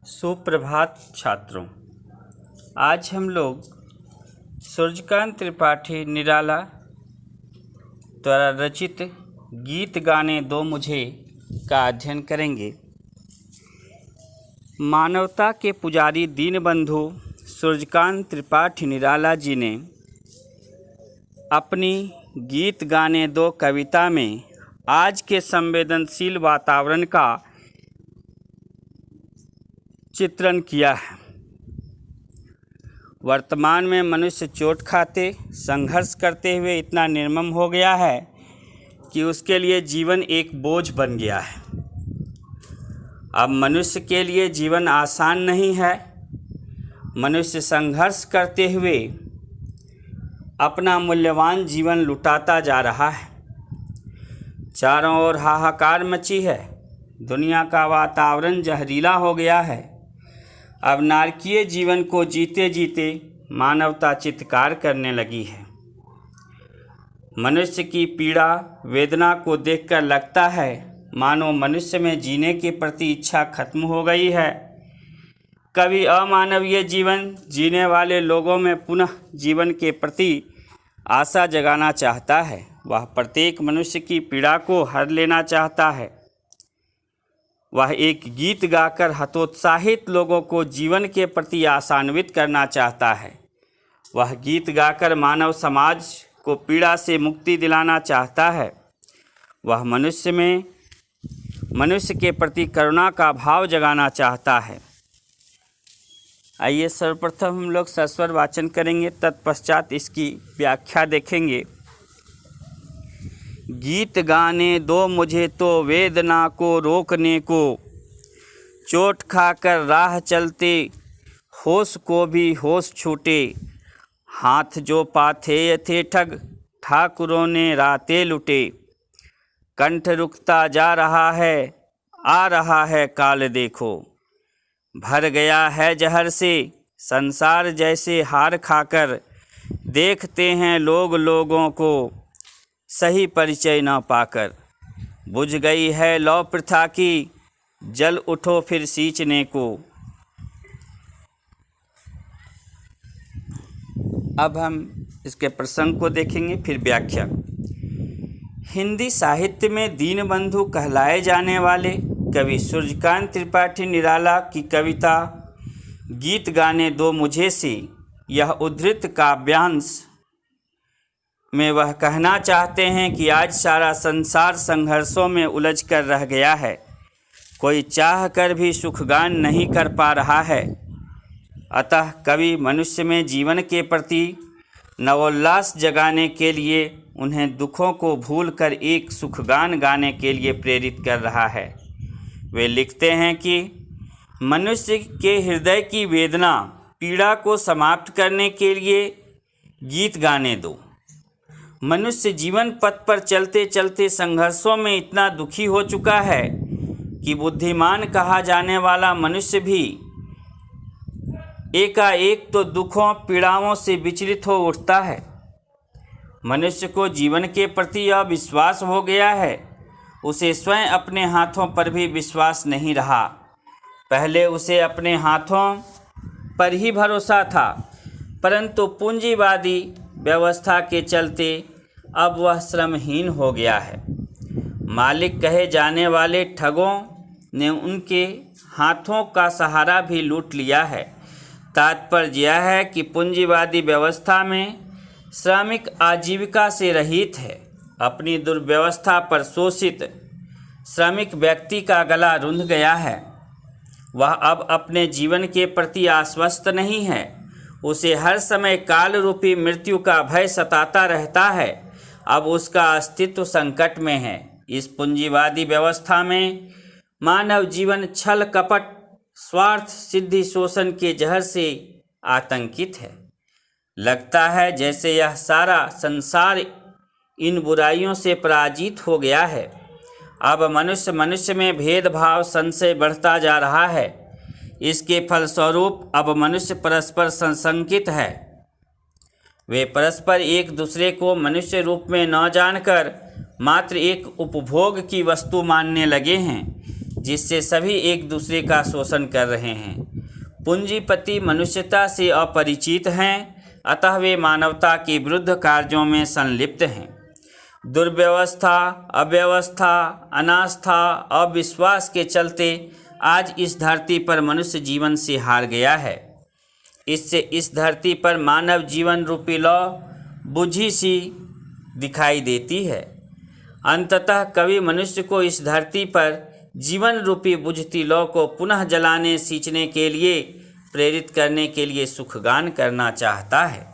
सुप्रभात छात्रों। आज हम लोग सूर्यकांत त्रिपाठी निराला द्वारा रचित गीत गाने दो मुझे का अध्ययन करेंगे। मानवता के पुजारी दीनबंधु सूर्यकांत त्रिपाठी निराला जी ने अपनी गीत गाने दो कविता में आज के संवेदनशील वातावरण का चित्रण किया है। वर्तमान में मनुष्य चोट खाते, संघर्ष करते हुए इतना निर्मम हो गया है कि उसके लिए जीवन एक बोझ बन गया है। अब मनुष्य के लिए जीवन आसान नहीं है। मनुष्य संघर्ष करते हुए अपना मूल्यवान जीवन लुटाता जा रहा है। चारों ओर हाहाकार मची है। दुनिया का वातावरण जहरीला हो गया है। अब नारकीय जीवन को जीते जीते मानवता चित्कार करने लगी है। मनुष्य की पीड़ा वेदना को देखकर लगता है मानो मनुष्य में जीने के प्रति इच्छा खत्म हो गई है। कभी अमानवीय जीवन जीने वाले लोगों में पुनः जीवन के प्रति आशा जगाना चाहता है। वह प्रत्येक मनुष्य की पीड़ा को हर लेना चाहता है। वह एक गीत गाकर हतोत्साहित लोगों को जीवन के प्रति आशान्वित करना चाहता है। वह गीत गाकर मानव समाज को पीड़ा से मुक्ति दिलाना चाहता है। वह मनुष्य में मनुष्य के प्रति करुणा का भाव जगाना चाहता है। आइए सर्वप्रथम हम लोग सस्वर वाचन करेंगे, तत्पश्चात इसकी व्याख्या देखेंगे। गीत गाने दो मुझे तो वेदना को रोकने को, चोट खाकर राह चलते होश को भी होश छूटे। हाथ जो पाथेय थे ठग, ठाकुरों ने रातें लुटे। कंठ रुकता जा रहा है, आ रहा है काल देखो। भर गया है जहर से संसार जैसे हार खाकर। देखते हैं लोग लोगों को सही परिचय न पाकर। बुझ गई है लौ प्रथा की, जल उठो फिर सींचने को। अब हम इसके प्रसंग को देखेंगे, फिर व्याख्या। हिंदी साहित्य में दीनबंधु कहलाए जाने वाले कवि सूर्यकांत त्रिपाठी निराला की कविता गीत गाने दो मुझे से यह उद्धृत काव्यांश में वह कहना चाहते हैं कि आज सारा संसार संघर्षों में उलझ कर रह गया है। कोई चाह कर भी सुखगान नहीं कर पा रहा है। अतः कवि मनुष्य में जीवन के प्रति नवोल्लास जगाने के लिए उन्हें दुखों को भूलकर एक सुखगान गाने के लिए प्रेरित कर रहा है। वे लिखते हैं कि मनुष्य के हृदय की वेदना पीड़ा को समाप्त करने के लिए गीत गाने दो। मनुष्य जीवन पथ पर चलते चलते संघर्षों में इतना दुखी हो चुका है कि बुद्धिमान कहा जाने वाला मनुष्य भी एकाएक तो दुखों पीड़ाओं से विचलित हो उठता है। मनुष्य को जीवन के प्रति अविश्वास हो गया है। उसे स्वयं अपने हाथों पर भी विश्वास नहीं रहा। पहले उसे अपने हाथों पर ही भरोसा था, परंतु पूंजीवादी व्यवस्था के चलते अब वह श्रमहीन हो गया है। मालिक कहे जाने वाले ठगों ने उनके हाथों का सहारा भी लूट लिया है। तात्पर्य यह है कि पूंजीवादी व्यवस्था में श्रमिक आजीविका से रहित है। अपनी दुर्व्यवस्था पर शोषित श्रमिक व्यक्ति का गला रुंध गया है। वह अब अपने जीवन के प्रति आश्वस्त नहीं है। उसे हर समय काल रूपी मृत्यु का भय सताता रहता है। अब उसका अस्तित्व संकट में है। इस पूंजीवादी व्यवस्था में मानव जीवन छल कपट स्वार्थ सिद्धि शोषण के जहर से आतंकित है। लगता है जैसे यह सारा संसार इन बुराइयों से पराजित हो गया है। अब मनुष्य में भेदभाव संशय बढ़ता जा रहा है। इसके फलस्वरूप अब मनुष्य परस्पर संशंकित है। वे परस्पर एक दूसरे को मनुष्य रूप में न जानकर मात्र एक उपभोग की वस्तु मानने लगे हैं। जिससे सभी एक दूसरे का शोषण कर रहे हैं। पूंजीपति मनुष्यता से अपरिचित हैं, अतः वे मानवता के विरुद्ध कार्यों में संलिप्त हैं। दुर्व्यवस्था, अव्यवस्था, अनास्था, अविश्वास के चलते आज इस धरती पर मनुष्य जीवन से हार गया है। इससे इस धरती पर मानव जीवन रूपी लौ बुझी सी दिखाई देती है। अंततः कवि मनुष्य को इस धरती पर जीवन रूपी बुझती लौ को पुनः जलाने सींचने के लिए प्रेरित करने के लिए सुखगान करना चाहता है।